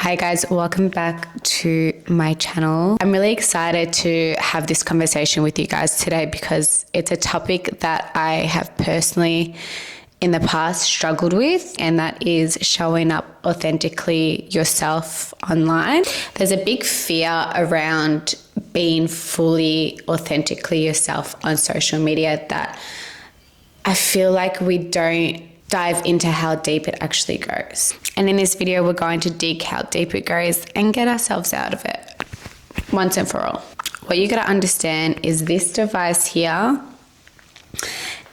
Hi guys, welcome back to my channel. I'm really excited to have this conversation with you guys today because it's a topic that I have personally in the past struggled with, and that is showing up authentically yourself online. There's a big fear around being fully authentically yourself on social media that I feel like we don't dive into how deep it actually goes. And in this video, we're going to dig how deep it goes and get ourselves out of it once and for all. What you got to understand is this device here,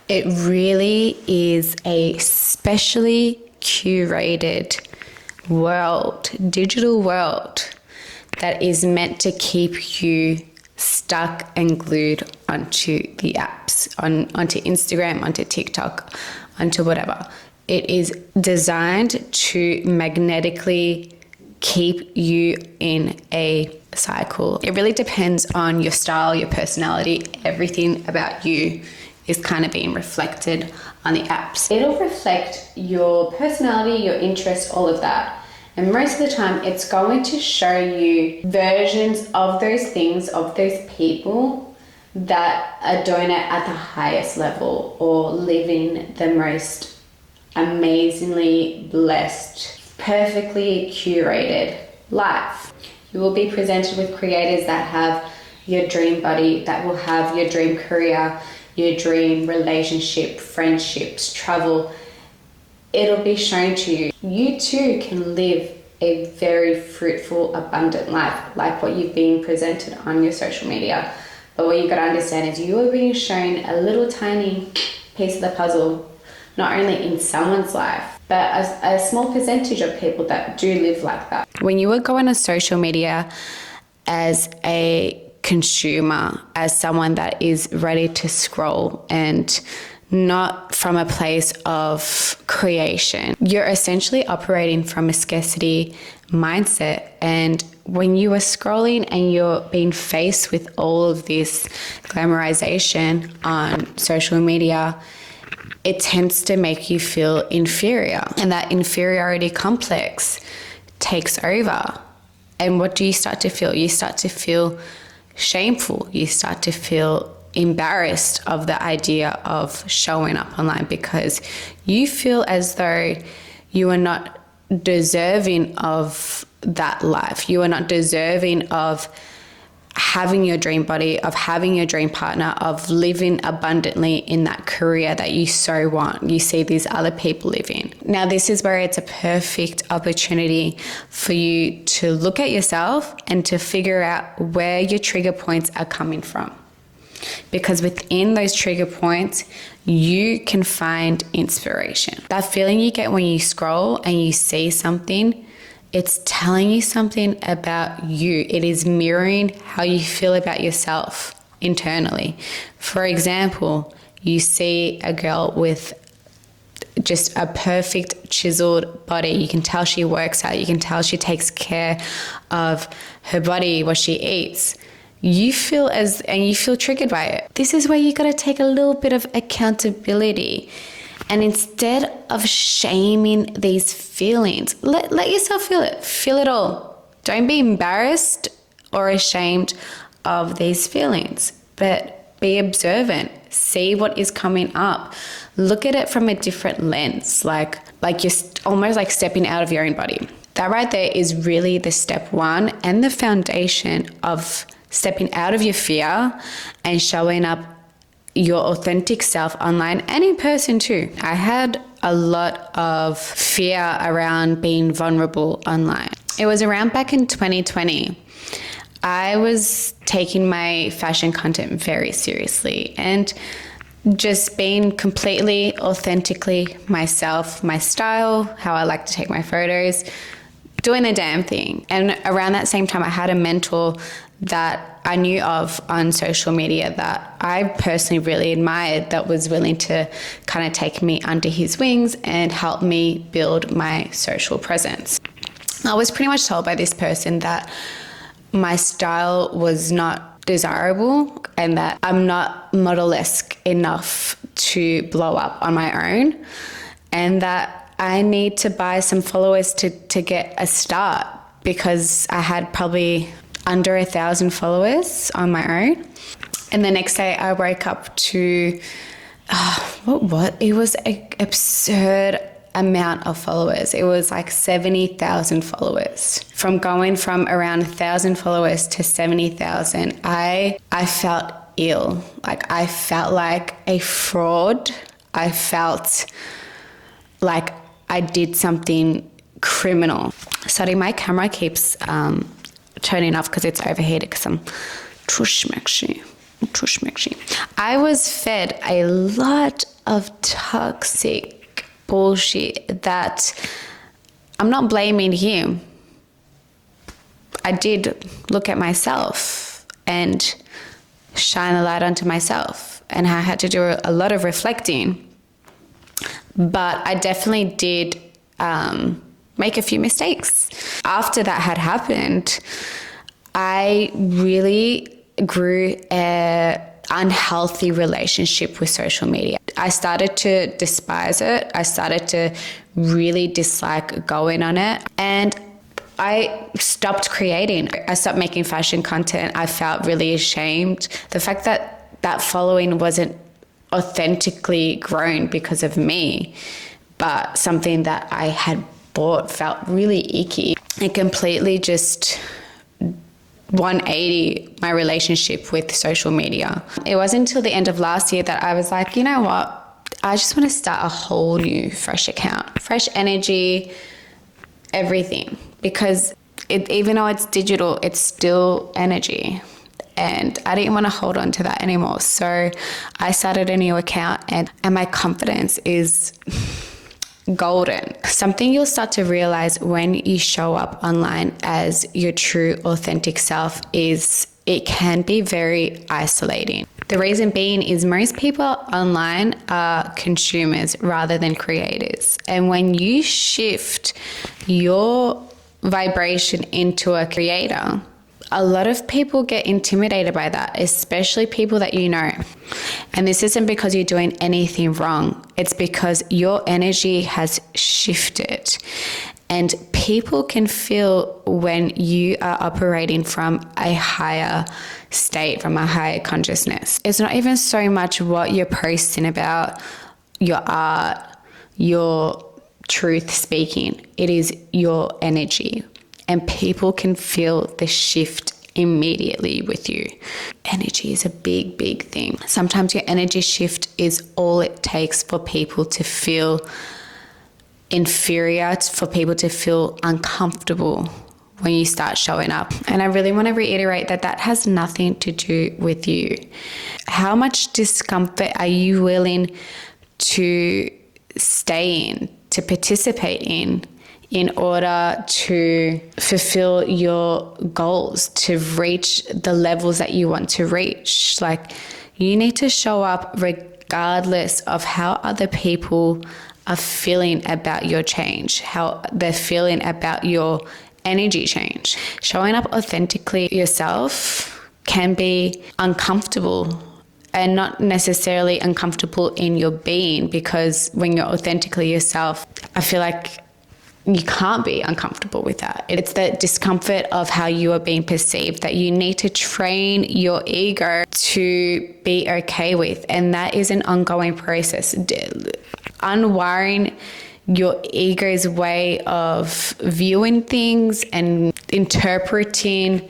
it really is a specially curated world, digital world that is meant to keep you stuck and glued onto the apps, onto Instagram, onto TikTok, onto whatever. It is designed to magnetically keep you in a cycle. It really depends on your style, your personality, everything about you is kind of being reflected on the apps. It'll reflect your personality, your interests, all of that. And most of the time, it's going to show you versions of those things, of those people that are doing it at the highest level or living the most amazingly blessed, perfectly curated life. You will be presented with creators that have your dream body, that will have your dream career, your dream relationship, friendships, travel. It'll be shown to you. You too can live a very fruitful, abundant life like what you've been presented on your social media. But what you've got to understand is you are being shown a little tiny piece of the puzzle, not only in someone's life, but a small percentage of people that do live like that. When you are going on social media as a consumer, as someone that is ready to scroll and not from a place of creation, you're essentially operating from a scarcity mindset. And when you are scrolling and you're being faced with all of this glamorization on social media, it tends to make you feel inferior, and that inferiority complex takes over. And what do you start to feel? You start to feel shameful. You start to feel embarrassed of the idea of showing up online because you feel as though you are not deserving of that life. You are not deserving of having your dream body, of having your dream partner, of living abundantly in that career that you so want. You see these other people living. Now, this is where it's a perfect opportunity for you to look at yourself and to figure out where your trigger points are coming from. Because within those trigger points, you can find inspiration. That feeling you get when you scroll and you see something, it's telling you something about you. It is mirroring how you feel about yourself internally. For example, you see a girl with just a perfect chiseled body. You can tell she works out. You can tell she takes care of her body, what she eats. You feel triggered by it. This is where you got to take a little bit of accountability. And instead of shaming these feelings, let yourself feel it. Feel it all. Don't be embarrassed or ashamed of these feelings, but be observant. See what is coming up. Look at it from a different lens, like you're almost like stepping out of your own body. That right there is really the step one and the foundation of stepping out of your fear and showing up your authentic self online and in person too. I had a lot of fear around being vulnerable online. It was around back in 2020. I was taking my fashion content very seriously and just being completely authentically myself, my style, how I like to take my photos, doing the damn thing. And around that same time, I had a mentor that I knew of on social media that I personally really admired, that was willing to kind of take me under his wings and help me build my social presence. I was pretty much told by this person that my style was not desirable and that I'm not model-esque enough to blow up on my own, and that I need to buy some followers to get a start. because I had probably under 1,000 followers on my own. And the next day I woke up to, it was an absurd amount of followers. It was like 70,000 followers. From going from around 1,000 followers to 70,000, I felt ill. Like I felt like a fraud. I felt like I did something criminal. Sorry, my camera keeps turning off because it's overheated because I'm tushmekshi. I was fed a lot of toxic bullshit that I'm not blaming him. I did look at myself and shine a light onto myself, and I had to do a lot of reflecting. But I definitely did make a few mistakes. After that had happened, I really grew an unhealthy relationship with social media. I started to despise it. I started to really dislike going on it. And I stopped creating. I stopped making fashion content. I felt really ashamed. The fact that that following wasn't authentically grown because of me, but something that I had bought felt really icky. It completely just 180 my relationship with social media. It wasn't until the end of last year that I was like, you know what? I just want to start a whole new fresh account, fresh energy, everything. Because even though it's digital, it's still energy. And I didn't want to hold on to that anymore. So I started a new account, and my confidence is golden. Something you'll start to realize when you show up online as your true authentic self is it can be very isolating. The reason being is most people online are consumers rather than creators. And when you shift your vibration into a creator, a lot of people get intimidated by that, especially people that you know. And this isn't because you're doing anything wrong. It's because your energy has shifted. And people can feel when you are operating from a higher state, from a higher consciousness. It's not even so much what you're posting about, your art, your truth speaking. It is your energy. And people can feel the shift immediately with you. Energy is a big, big thing. Sometimes your energy shift is all it takes for people to feel inferior, for people to feel uncomfortable when you start showing up. And I really want to reiterate that that has nothing to do with you. How much discomfort are you willing to stay in, to participate in order to fulfill your goals, to reach the levels that you want to reach? Like, you need to show up regardless of how other people are feeling about your change, how they're feeling about your energy change. Showing up authentically yourself can be uncomfortable, and not necessarily uncomfortable in your being, because when you're authentically yourself, I feel like you can't be uncomfortable with that. It's the discomfort of how you are being perceived that you need to train your ego to be okay with. And that is an ongoing process. Unwiring your ego's way of viewing things and interpreting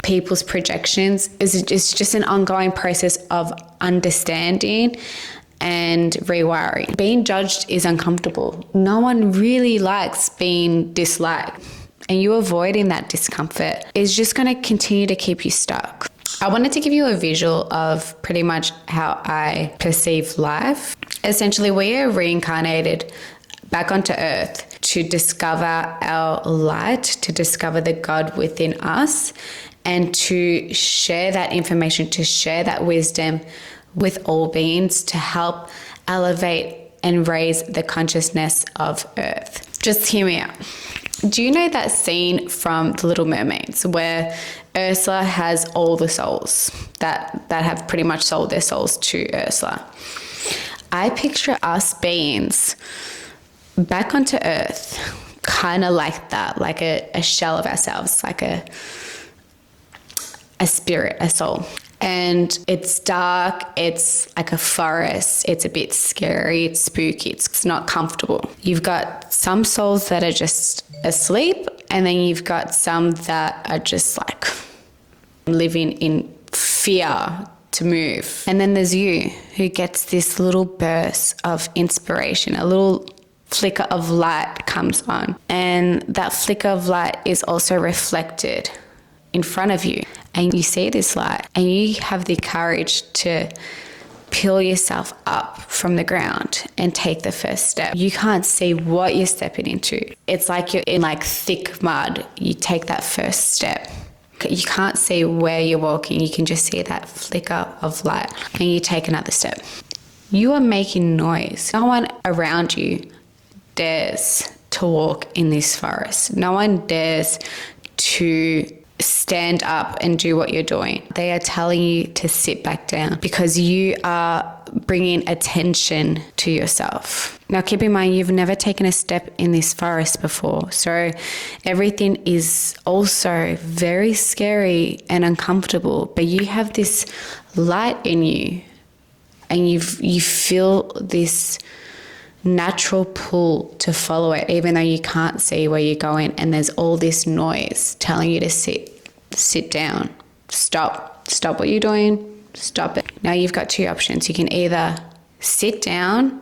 people's projections is just an ongoing process of understanding and rewiring. Being judged is uncomfortable. No one really likes being disliked, and you avoiding that discomfort is just going to continue to keep you stuck. I wanted to give you a visual of pretty much how I perceive life. Essentially, we are reincarnated back onto earth to discover our light, to discover the God within us, and to share that information, to share that wisdom with all beings, to help elevate and raise the consciousness of earth. Just hear me out. Do you know that scene from The Little Mermaids where Ursula has all the souls that have pretty much sold their souls to Ursula? I picture us beings back onto earth, kind of like that, like a shell of ourselves, like a spirit, a soul. And it's dark, it's like a forest, it's a bit scary, it's spooky, it's not comfortable. You've got some souls that are just asleep, and then you've got some that are just like living in fear to move. And then there's you, who gets this little burst of inspiration, a little flicker of light comes on. And that flicker of light is also reflected in front of you. And you see this light, and you have the courage to peel yourself up from the ground and take the first step. You can't see what you're stepping into. It's like you're in like thick mud. You take that first step. You can't see where you're walking. You can just see that flicker of light, and you take another step. You are making noise. No one around you dares to walk in this forest. No one dares to stand up and do what you're doing. They are telling you to sit back down because you are bringing attention to yourself. Now, keep in mind, you've never taken a step in this forest before. So everything is also very scary and uncomfortable, but you have this light in you, and you feel this natural pull to follow it, even though you can't see where you're going, and there's all this noise telling you to sit down, stop what you're doing, stop it. Now you've got two options. You can either sit down,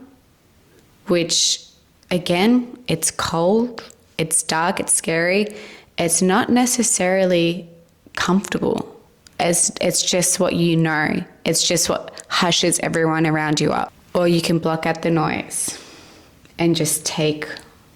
which again, it's cold, it's dark, it's scary, it's not necessarily comfortable. It's just what you know. It's just what hushes everyone around you up. Or you can block out the noise and just take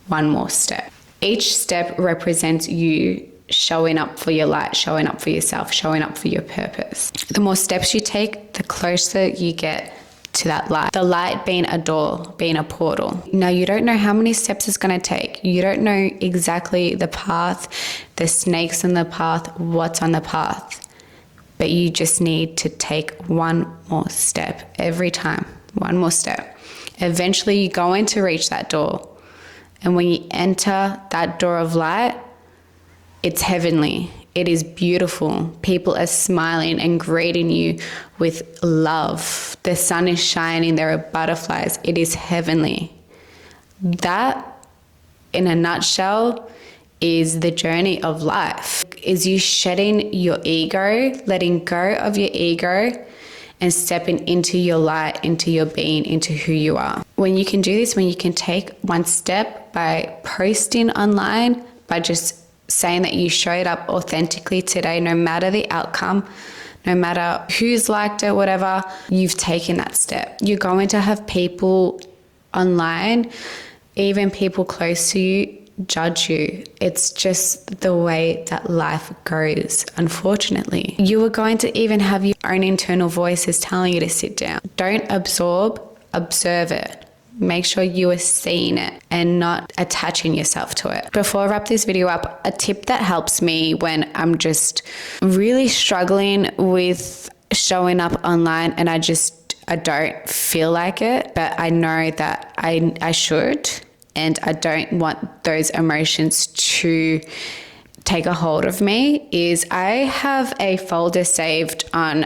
one more step. Each step represents you showing up for your light, showing up for yourself, showing up for your purpose. The more steps you take, the closer you get to that light. The light being a door, being a portal. Now, you don't know how many steps it's going to take. You don't know exactly the path, the snakes in the path, what's on the path. But you just need to take one more step every time. One more step. Eventually you're going to reach that door. And when you enter that door of light, it's heavenly. It is beautiful. People are smiling and greeting you with love. The sun is shining. There are butterflies. It is heavenly. That, in a nutshell, is the journey of life. Is you shedding your ego, letting go of your ego, and stepping into your light, into your being, into who you are. When you can do this, when you can take one step by posting online, by just saying that you showed up authentically today, no matter the outcome, no matter who's liked it, whatever, you've taken that step. You're going to have people online, even people close to you, judge you. It's just the way that life goes, unfortunately. You are going to even have your own internal voices telling you to sit down. Don't absorb, observe it. Make sure you are seeing it and not attaching yourself to it. Before I wrap this video up, a tip that helps me when I'm just really struggling with showing up online and I don't feel like it, but I know that I should. And I don't want those emotions to take a hold of me, is I have a folder saved on my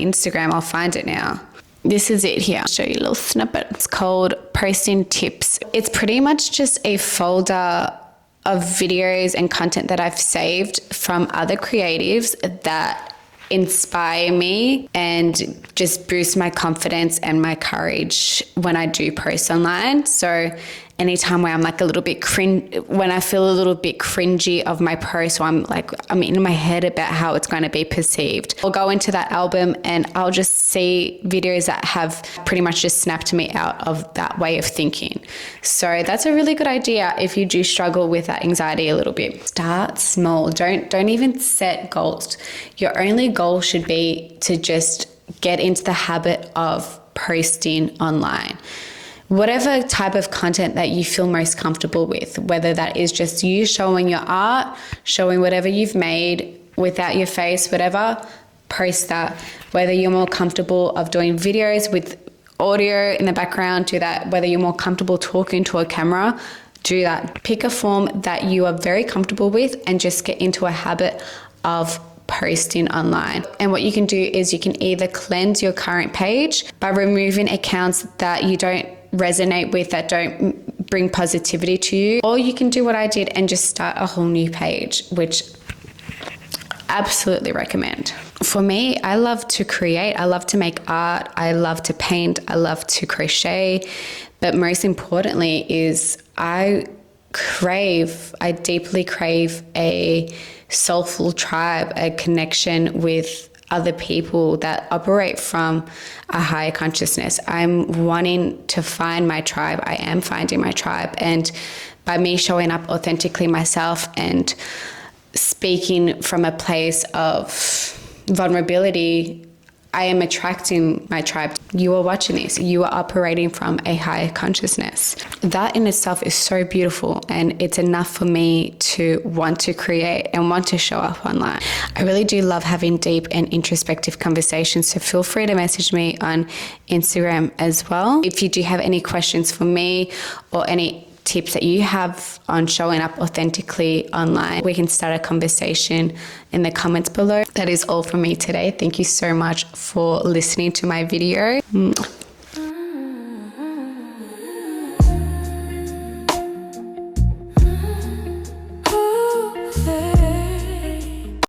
Instagram. I'll find it now. This is it here. I'll show you a little snippet. It's called Posting Tips. It's pretty much just a folder of videos and content that I've saved from other creatives that inspire me and just boost my confidence and my courage when I do post online. So anytime where I'm like a little bit when I feel a little bit cringy of my post, or I'm in my head about how it's going to be perceived, I'll go into that album and I'll just see videos that have pretty much just snapped me out of that way of thinking. So that's a really good idea if you do struggle with that anxiety a little bit. Start small. Don't even set goals. Your only goal should be to just get into the habit of posting online. Whatever type of content that you feel most comfortable with, whether that is just you showing your art, showing whatever you've made without your face, whatever, post that. Whether you're more comfortable of doing videos with audio in the background, do that. Whether you're more comfortable talking to a camera, do that. Pick a form that you are very comfortable with and just get into a habit of posting online. And what you can do is you can either cleanse your current page by removing accounts that you don't resonate with, that don't bring positivity to you, or you can do what I did and just start a whole new page, which absolutely recommend. For me, I love to create. I love to make art. I love to paint. I love to crochet. But most importantly is I deeply crave a soulful tribe, a connection with other people that operate from a higher consciousness. I'm wanting to find my tribe. I am finding my tribe. And by me showing up authentically myself and speaking from a place of vulnerability, I am attracting my tribe. You are watching this. You are operating from a higher consciousness. That in itself is so beautiful, and it's enough for me to want to create and want to show up online. I really do love having deep and introspective conversations, so feel free to message me on Instagram as well. If you do have any questions for me or any tips that you have on showing up authentically online, we can start a conversation in the comments below. That is all from me today. Thank you so much for listening to my video.